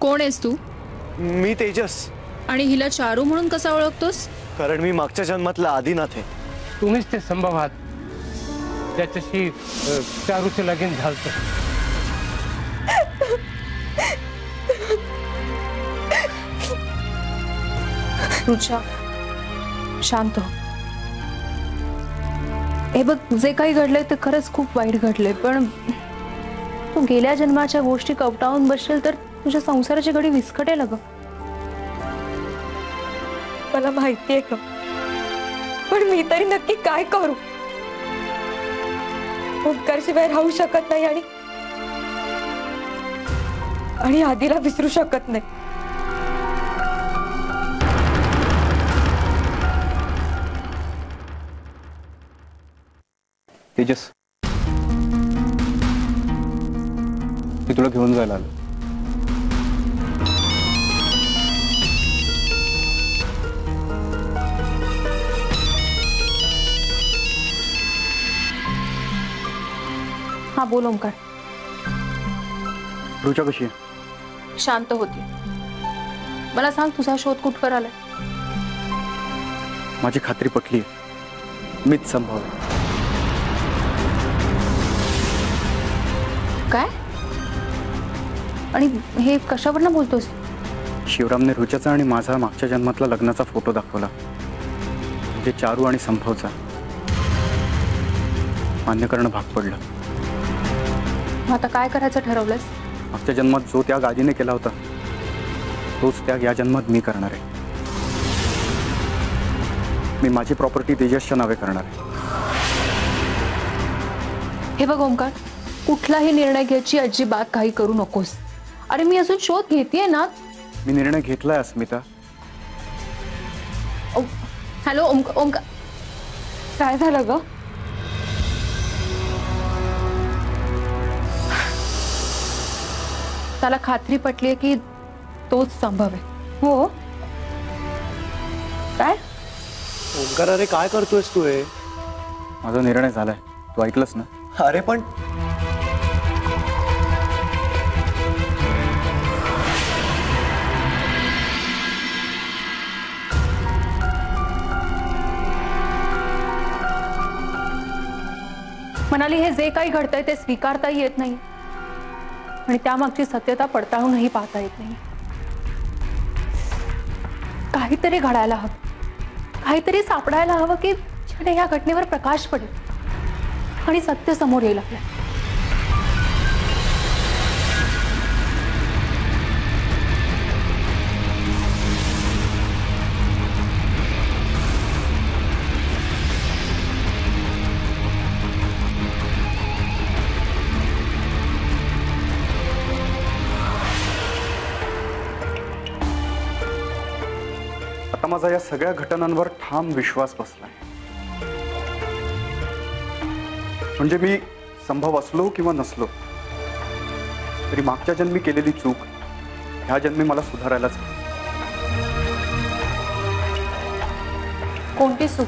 कोण आहेस तू? मी तेजस. आणि हिला चारू म्हणून कसा ओळखतोस? कारण मी मागच्या जन्मातला आदिनाथ आहे. तुम्हीच ते संभव आहात त्याच्याशी चारूचं लगीन झालं. रुचा, शांत हो. हे बघ, जे काही घडलंय ते खरंच खूप वाईट घडलंय, पण तू गेल्या जन्माच्या गोष्टी कवटाळून बसशील तर तुझ्या संसाराची घडी विस्कटेल ग. मला माहितीये का, पण मी तरी नक्की काय करू? ओंकार शिवाय राहू शकत नाही आणि आधीला विसरू शकत नाही. तेजस, मी तुला घेऊन जायला आलो. हा बोल ओंकार. रुचा कशी आहे? शांत होती. मला सांग, तुझा शोध कुठवर आलाय? माझी खात्री पटली. मीच संभव. काय? आणि हे कशावरनं बोलतोस? शिवरामने रुचाचा आणि माझा मागच्या जन्मातला लग्नाचा फोटो दाखवला, म्हणजे चारू आणि संभवचा. मान्य करणं भाग पडलं. आता काय करायचं ठरवलंस? मागच्या जन्मात जो त्याग आजीने केला होता तोच त्याग या जन्मात मी करणार आहे. मी माझी प्रॉपर्टी तेजसच्या नावे करणार आहे. हे बघ ओंकार, कुठलाही निर्णय घ्यायची अजिबात काही करू नकोस. अरे मी अजून शोध घेतेय ना. मी निर्णय घेतलाय अस्मिता. हॅलो ओंकार, काय झालं ग? त्याला खात्री पटलीये की तोच संभव आहे. हो. काय? ओंकार, अरे काय करतोयस तू? हे माझा निर्णय झालाय. तू ऐकलंस ना? अरे पण म्हणाली, हे जे काही घडतंय ते स्वीकारताही येत नाही आणि त्यामागची सत्यता पडताळूनही पाहता येत नाही. काहीतरी घडायला हवं, काहीतरी सापडायला हवं की ज्याने या घटनेवर प्रकाश पडेल आणि सत्य समोर येईल आपल्या. आता माझा या सगळ्या घटनांवर ठाम विश्वास बसलाय. म्हणजे मी संभव असलो किंवा नसलो तरी मागच्या जन्मी केलेली चूक ह्या जन्मी मला सुधारायलाच हवी. कोणती चूक?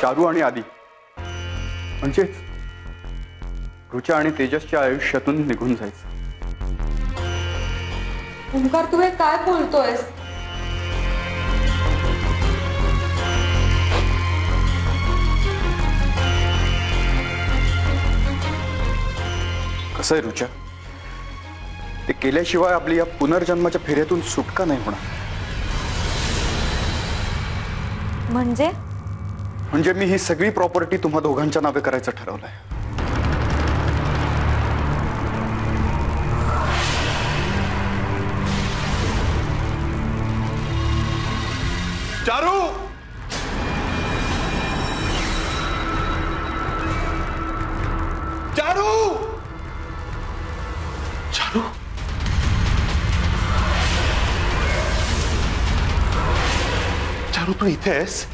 चारू आणि आदी, म्हणजेच रुचा आणि तेजसच्या आयुष्यातून निघून जायचं. ओंकार, तू हे काय बोलतोयस? कसं आहे रुचा, ते केल्याशिवाय आपली या पुनर्जन्माच्या फेऱ्यातून सुटका नाही होणार. म्हणजे मी ही सगळी प्रॉपर्टी तुम्हा दोघांच्या नावे करायचं ठरवलंय. चारू, चारू, चारू, चारू, तू इथे आहेस?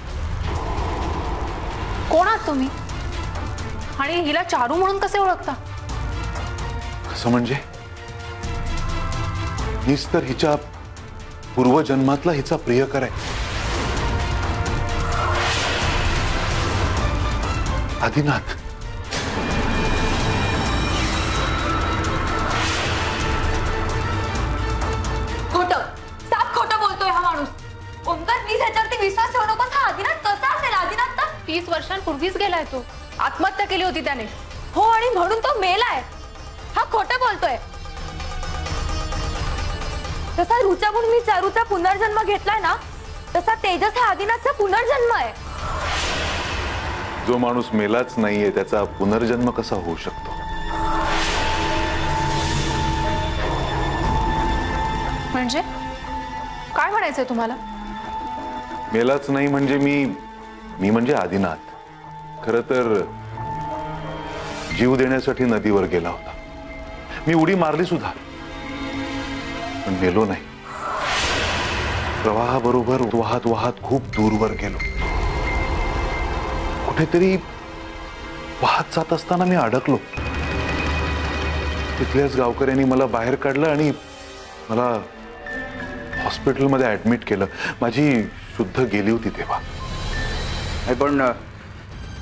कोण आहात तुम्ही? आणि हिला चारू म्हणून कसे ओळखता? असं म्हणजे हीच तर हिच्या पूर्वजन्मातला हिचा प्रियकर आहे, आदिनाथ. 20 वर्षांपूर्वीच गेलाय तो. आत्महत्या केली होती त्याने. हो, आणि म्हणून तो मेलाय. हा खोटं बोलतोय. तसा रुचा म्हणून मी चारूचा पुनर्जन्म घेतलाय ना, तसा तेजस हा आदिनाथचा पुनर्जन्म आहे. जो माणूस मेलाच नाहीये त्याचा पुनर्जन्म कसा होऊ शकतो? म्हणजे काय म्हणायचंय तुम्हाला? मेलाच नाही म्हणजे मी म्हणजे आदिनाथ खरं तर जीव देण्यासाठी नदीवर गेला होता. मी उडी मारली सुद्धा, पण मेलो नाही. प्रवाहाबरोबर वाहत वाहत खूप दूरवर गेलो. कुठेतरी वाहत जात असताना मी अडकलो. तिथल्याच गावकऱ्यांनी मला बाहेर काढलं आणि मला हॉस्पिटलमध्ये ऍडमिट केलं. माझी शुद्ध गेली होती तेव्हा. पण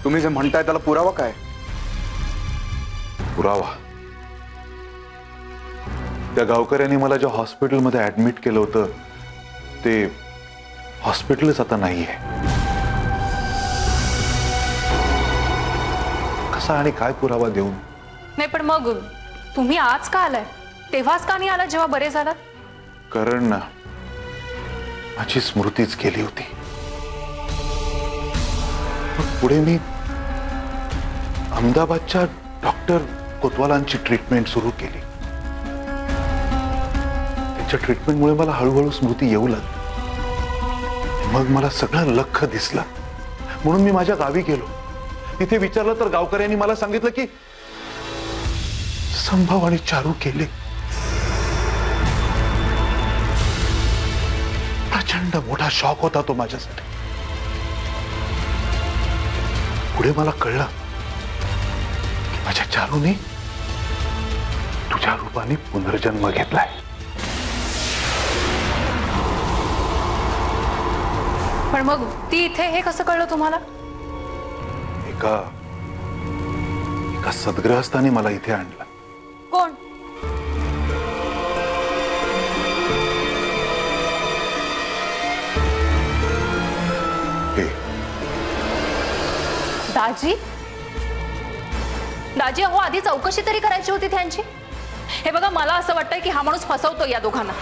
तुम्ही जे म्हणताय त्याला पुरावा काय? पुरावा? त्या गावकऱ्यांनी मला ज्या हॉस्पिटलमध्ये ऍडमिट केलं होतं ते हॉस्पिटलच आता नाहीये. कसा आणि काय पुरावा देऊन? नाही, पण मग तुम्ही आज का आलाय? तेव्हाच का नाही आला जेव्हा बरे झालात? कारण माझी स्मृतीच गेली होती. पुढे मी अहमदाबादच्या डॉक्टर कोतवालांची ट्रीटमेंट सुरू केली. त्यांच्या ट्रीटमेंटमुळे मला हळूहळू स्मृती येऊ लागली. मग मला सगळं लख्ख दिसलं. म्हणून मी माझ्या गावी गेलो. तिथे विचारलं तर गावकऱ्यांनी मला सांगितलं की संभव आणि चारू केले. प्रचंड मोठा शॉक होता तो माझ्यासाठी. पुढे मला कळलं की माझ्या चारूने तुझ्या रूपाने पुनर्जन्म घेतलाय. पण मग ती इथे हे कसं कळलं तुम्हाला? एका सद्ग्रहस्थाने मला इथे आणलं. कोण? दाजी? दाजी, अहो आधी चौकशी तरी करायची होती त्यांची. हे बघा, मला असं वाटतंय की हा माणूस फसवतो या दोघांना.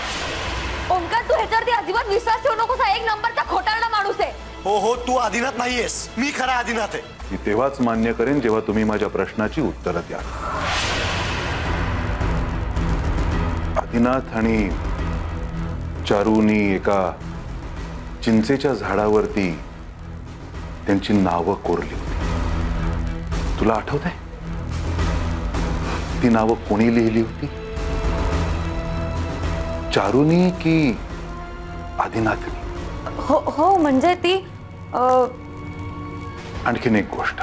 ओंकार, तू ह्याच्यावरती अजिबात विश्वास ठेवू नकोस. हा एक नंबरचा खोटारडा माणूस आहे. हो, तू आदिनाथ नाहीयेस. मी खरा आदिनाथ आहे. मी तेव्हाच मान्य करेन जेव्हा तुम्ही माझ्या प्रश्नाची उत्तरं द्याल. आदिनाथ आणि चारूनी एका चिंचेच्या झाडावरती त्यांची नावं कोरली होती. तुला आठवतंय? ती नावं कोणी लिहिली होती? चारूनी की आदिनाथनी? हो, म्हणजे ती आणखीन एक गोष्ट.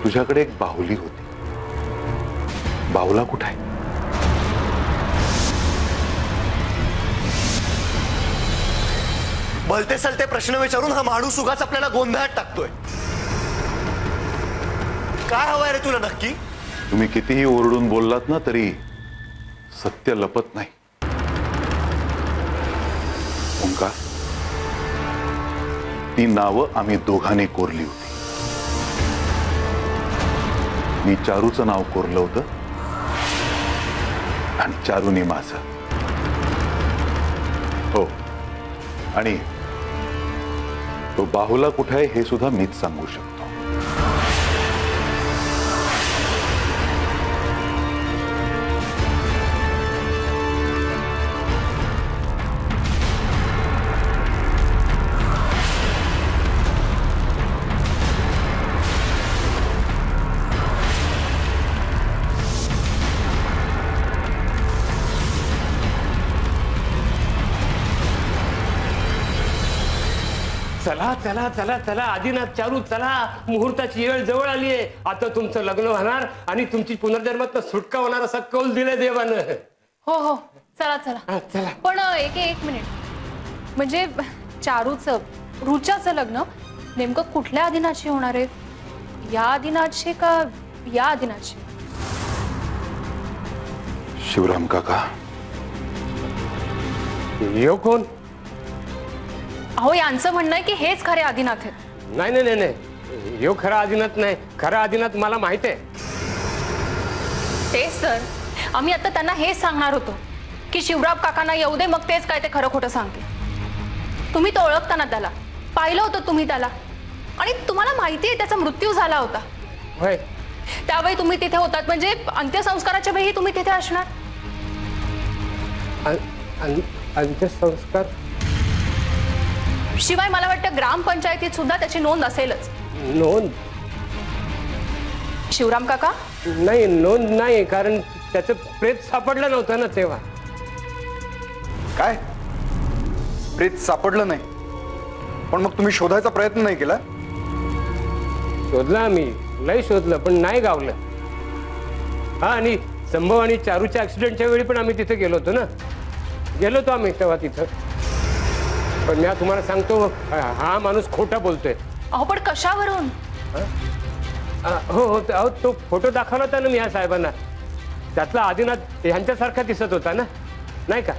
तुझ्याकडे एक बाहुली होती. बाहुला कुठे आहे? भलते सलते प्रश्न विचारून हा माणूस उगाच आपल्याला गोंधळात टाकतोय. काय हवंय रे तुला नक्की? तुम्ही कितीही ओरडून बोललात ना तरी सत्य लपत नाही. ओंकार, ती नावं आम्ही दोघांनी कोरली होती. मी चारूचं नाव कोरलं होतं आणि चारूने माझं. हो, आणि तो बाहुला कुठे आहे हे सुद्धा मीच सांगू शकतो. चला चला चला चला आदिनाथ, चारू, चला. मुहूर्ताची वेळ जवळ आली आहे. आता तुमचं लग्न होणार आणि तुमची पुनर्जन्मात सुटका होणार असा कौल दिलाय देवानं. हो, चला चला. चला. पण एक मिनिट, म्हणजे चारूचं रुचाचं लग्न नेमकं कुठल्या आदिनाथशी होणार आहे? या आदिनाथशी का या आदिनाथशी? शिवराम काका. यो कोण? अहो, यांचं म्हणणं आहे की हेच खरे आदिनाथ आहेत. नाही नाही नाही नाही, ह्यो खरा आदिनाथ नाही. खरा आदिनाथ मला माहित आहे. तेच सर, आम्ही आता त्यांना हेच सांगणार होतो की शिवराम काकांना येऊ दे, मग तेच काय ते खरं खोटं सांगते. तुम्ही तो ओळखता ना त्याला, पाहिलं होतं तुम्ही त्याला, आणि तुम्हाला माहिती आहे त्याचा मृत्यू झाला होता. होय, त्यावेळी तुम्ही तिथे होतात, म्हणजे अंत्यसंस्काराच्या वेळी तुम्ही तिथे असणार. अंत्यसंस्कार? शिवाय मला वाटतं ग्रामपंचायतीत सुद्धा त्याची नोंद असेलच. नोंद? शिवराम काका? नाही, नोंद नाही, कारण त्याचं प्रेत सापडलं नव्हतं ना तेव्हा. काय प्रेत सापडलं नाही? पण मग तुम्ही शोधायचा प्रयत्न नाही केला? शोधलं आम्ही, लय शोधलं, पण नाही गावलं. हा, आणि संभव आणि चारूच्या ऍक्सिडेंटच्या वेळी पण आम्ही तिथे गेलो होतो ना. गेलो होतो आम्ही तेव्हा तिथं. पण मी तुम्हाला सांगतो, हा माणूस खोटा बोलतोय. अहो पण कशावरून? हो हो, अहो तो फोटो दाखवला होता ना मी या साहेबांना, त्यातला आदिनाथ यांच्यासारखा दिसत होता ना, नाही का?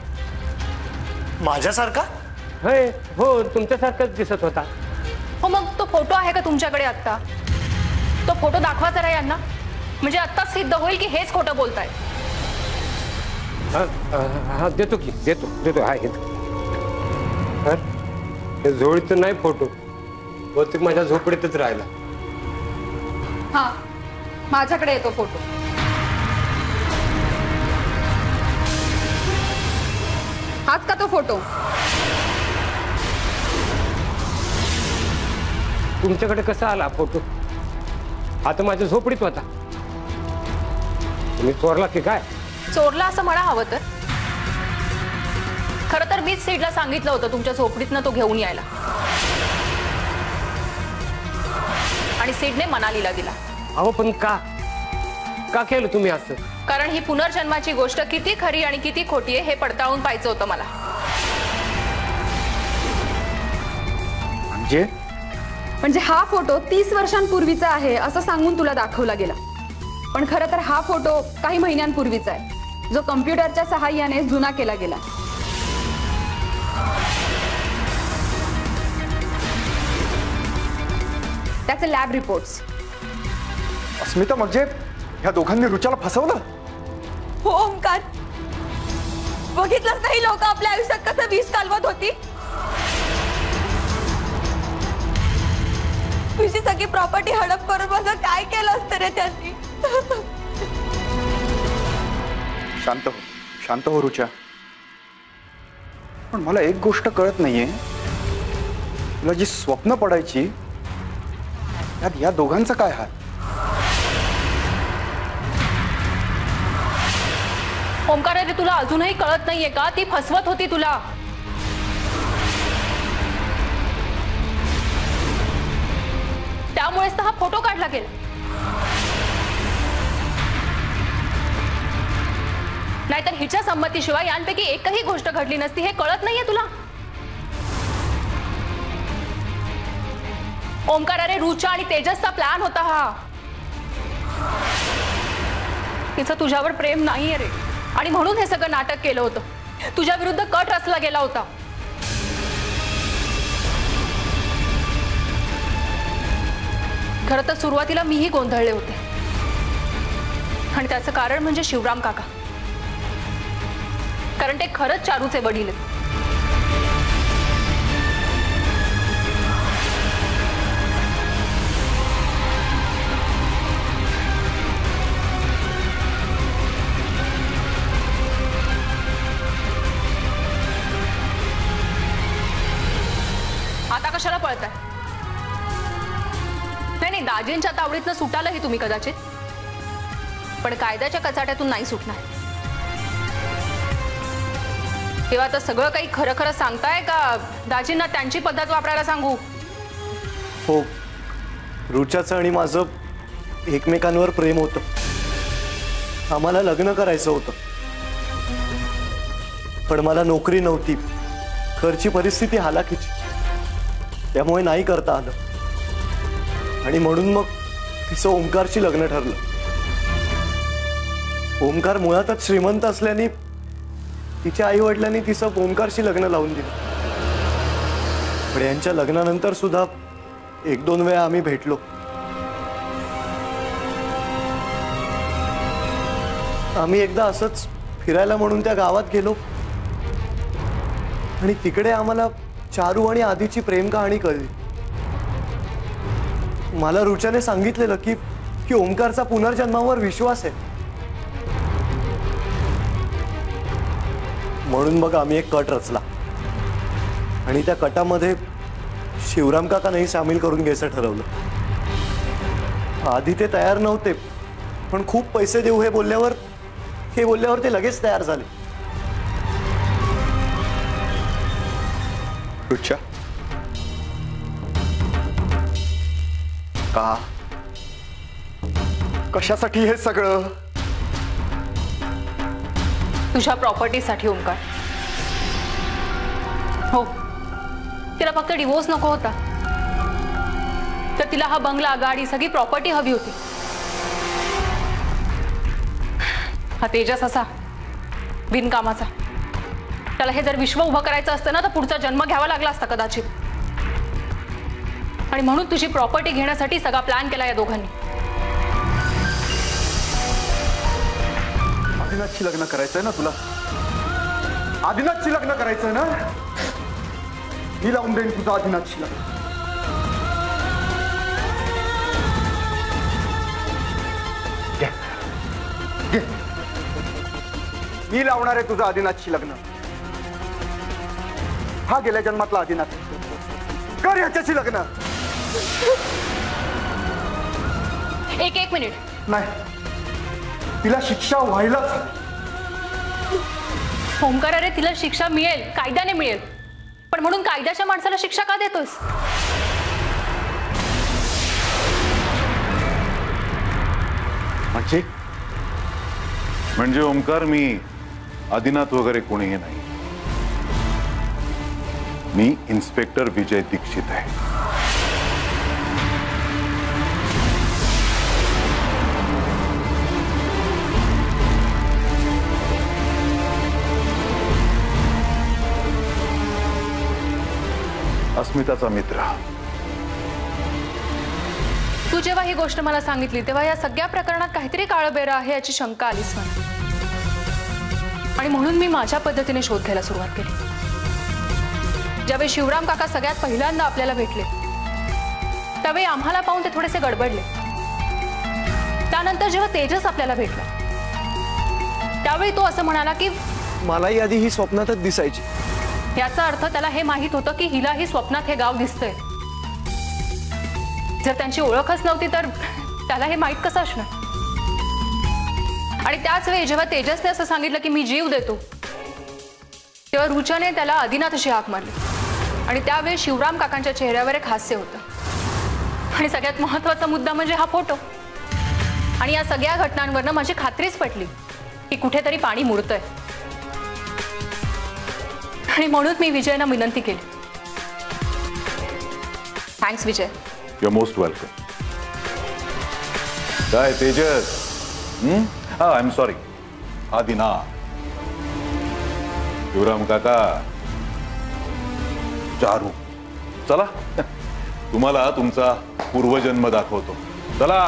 माझ्यासारखा? होय हो, तुमच्यासारखाच दिसत होता. हो, मग तो फोटो आहे का तुमच्याकडे आता? तो फोटो दाखवा जरा यांना, म्हणजे आत्ताच सिद्ध होईल की हेच खोटं बोलताय. हा देतो की, देतो देतो. हा हे झोळीचं नाही फोटो, बहुतेक माझ्या झोपडीतच राहिला. हा, माझ्याकडे येतो फोटो. हाच का तो फोटो? तुमच्याकडे कसा आला फोटो? आता माझ्या झोपडीत होता. तुम्ही चोरला की काय? चोरला असं म्हणा हवं तर. खरं तर मीच सीडला सांगितलं होतं तुमच्या झोपडीतनं तो घेऊन यायला, आणि सीडने मनालीला दिला. अहो पण का का केलं तुम्ही असं? कारण ही पुनर्जन्माची गोष्ट किती खरी आणि किती खोटी आहे हे पडताळून पाहायचं होतं मला. म्हणजे हा फोटो 30 वर्षांपूर्वीचा आहे असं सांगून तुला दाखवला गेला, पण खरं तर हा फोटो काही महिन्यांपूर्वीचा आहे, जो कम्प्युटरच्या सहाय्याने जुना केला गेला. त्याचे लॅब रिपोर्ट्स. अस्मिता, म्हणजे ह्या दोघांनी रुचाला फसवलं? हो ओमकार, बघितलंच नाही लोक आपल्या आयुष्यात कसं विष कालवत होती. तुझी सगळी प्रॉपर्टी हडप करून माझं काय केलं असतं रे त्यांनी. शांत हो, शांत हो रुचा. पण मला एक गोष्ट कळत नाहीये, तुला जी स्वप्न पडायची त्यात या दोघांचा काय हात? ओमकार, अरे तुला अजूनही कळत नाहीये का? ती फसवत होती तुला. त्यामुळेच तर हा फोटो काढला गेला. नाहीतर हिच्या संमतीशिवाय यांपैकी एकही गोष्ट घडली नसती. हे कळत नाहीये तुला? ओमकार, अरे रुचा आणि तेजसचा प्लॅन होता हा. तिचं तुझ्यावर प्रेम नाहीये रे, आणि म्हणून हे सगळं नाटक केलं होतं. तुझ्या विरुद्ध कट रचला गेला होता. खरं तर सुरुवातीला मीही गोंधळले होते, आणि त्याचं कारण म्हणजे शिवराम काका. कारण ते खरंच चारूचे वडील आहेत. आता कशाला पळताय? नाही, दाजींच्या तावडीतनं सुटालही तुम्ही कदाचित, पण कायद्याच्या कचाट्यातून नाही सुटणार. तेव्हा तर सगळं काही खरं खरं सांगताय का दाजींना त्यांची पद्धत वापरायला सांगू? हो, रुचाचं आणि माझं एकमेकांवर प्रेम होतं. आम्हाला लग्न करायचं होतं, पण मला नोकरी नव्हती, घरची परिस्थिती हालाकीची, त्यामुळे नाही करता आलं. आणि म्हणून मग तिचं ओमकारशी लग्न ठरलं. ओमकार मुळातच श्रीमंत असल्याने तिच्या आई वडिलांनी तिचं ओमकारशी लग्न लावून दिलं. पण यांच्या लग्नानंतर सुद्धा 1-2 वेळा आम्ही भेटलो. आम्ही एकदा असंच फिरायला म्हणून त्या गावात गेलो आणि तिकडे आम्हाला चारू आणि आधीची प्रेम कहाणी कळली. मला रुचाने सांगितलेलं की ओंकारचा पुनर्जन्मावर विश्वास आहे. म्हणून मग आम्ही एक कट रचला आणि त्या कटामध्ये शिवराम काकांनाही सामील करून घ्यायचं ठरवलं. आधी ते तयार नव्हते, पण खूप पैसे देऊ हे बोलल्यावर ते लगेच तयार झाले. रुचा, का कशासाठी हे सगळं? तुझ्या प्रॉपर्टीसाठी ओंकार. हो, तिला फक्त डिवोर्स नको होता, तर तिला हा बंगला, गाडी, सगळी प्रॉपर्टी हवी होती. हा तेजस असा बिनकामाचा, त्याला हे जर विश्व उभं करायचं असतं ना तर पुढचा जन्म घ्यावा लागला असता कदाचित. आणि म्हणून तुझी प्रॉपर्टी घेण्यासाठी सगळा प्लॅन केला या दोघांनी. आदिनाथशी लग्न करायचंय ना तुला? आदिनाथशी लग्न करायचंय ना? मी लावून देईन तुझं आदिनाथशी लग्न. मी लावणार आहे तुझं आदिनाथशी लग्न. हा गेल्या जन्मातला आदिनाथ. कर याच्याशी लग्न. एक मिनिट. नाही, तिला शिक्षा व्हायलाच. ओंकार, अरे तिला शिक्षा मिळेल, कायद्याने मिळेल, पण म्हणून कायद्याच्या माणसाला शिक्षा का देतोयस? म्हणजे ओंकार, मी आदिनाथ वगैरे कोणीही नाही. मी इन्स्पेक्टर विजय दीक्षित आहे. अस्मिताचा मित्र. तू जेव्हा ही गोष्ट मला सांगितली तेव्हा या सगळ्या प्रकरणात काहीतरी काळबेरं आहे याची शंका आलीच मला. आणि म्हणून मी माझ्या पद्धतीने शोध घ्यायला सुरुवात केली. ज्यावेळी शिवराम काका सगळ्यात पहिल्यांदा आपल्याला भेटले त्यावेळी आम्हाला पाहून ते थोडेसे गडबडले. त्यानंतर जेव्हा तेजस आपल्याला भेटला त्यावेळी तो असं म्हणाला की मलाही आधी ही स्वप्नातच दिसायची. याचा अर्थ त्याला हे माहित होतं की हिलाही स्वप्नात हे गाव दिसतंय. जर त्यांची ओळखच नव्हती तर त्याला हे माहित कसं असणार? आणि त्याच वेळी जेव्हा तेजसने असं सांगितलं की मी जीव देतो तेव्हा रुचाने त्याला आदिनाथशी हाक मारली. आणि त्यावेळी शिवराम काकांच्या चेहऱ्यावर एक हास्य होतं. आणि सगळ्यात महत्त्वाचा मुद्दा म्हणजे हा फोटो. आणि या सगळ्या घटनांवरनं माझी खात्रीच पटली की कुठेतरी पाणी मुरतंय. आणि म्हणून मी विजयना विनंती केली. Thanks Vijay. You are most welcome. काय Tejas? I am sorry, Adinath. Shivram काका, चारू, चला तुम्हाला तुमचा पूर्वजन्म दाखवतो. चला.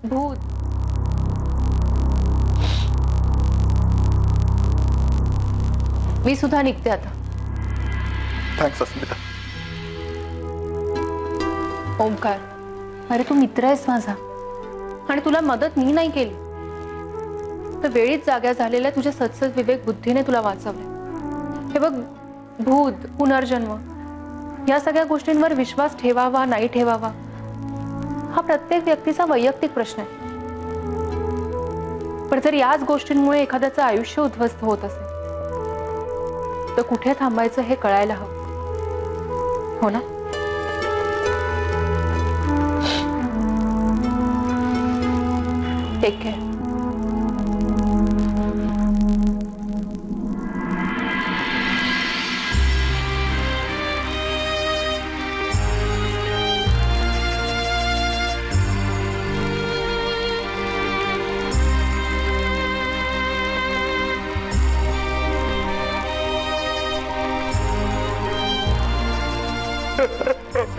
भूत. मी सुद्धा निघते आता. थँक्स अस्मिता. ओंकार, अरे तू मित्र आहेस माझा आणि तुला मदत मी नाही केली तर वेळीच जाग्या झालेल्या तुझ्या सत्सद विवेक बुद्धीने तुला वाचवले. हे बघ, भूत, पुनर्जन्म या सगळ्या गोष्टींवर विश्वास ठेवावा नाही ठेवावा हा प्रत्येक व्यक्तीचा वैयक्तिक प्रश्न आहे. पण जर याच गोष्टींमुळे एखाद्याचं आयुष्य उद्ध्वस्त होत असेल तर कुठे थांबायचं हे कळायला हवं, हो ना? Take care. हा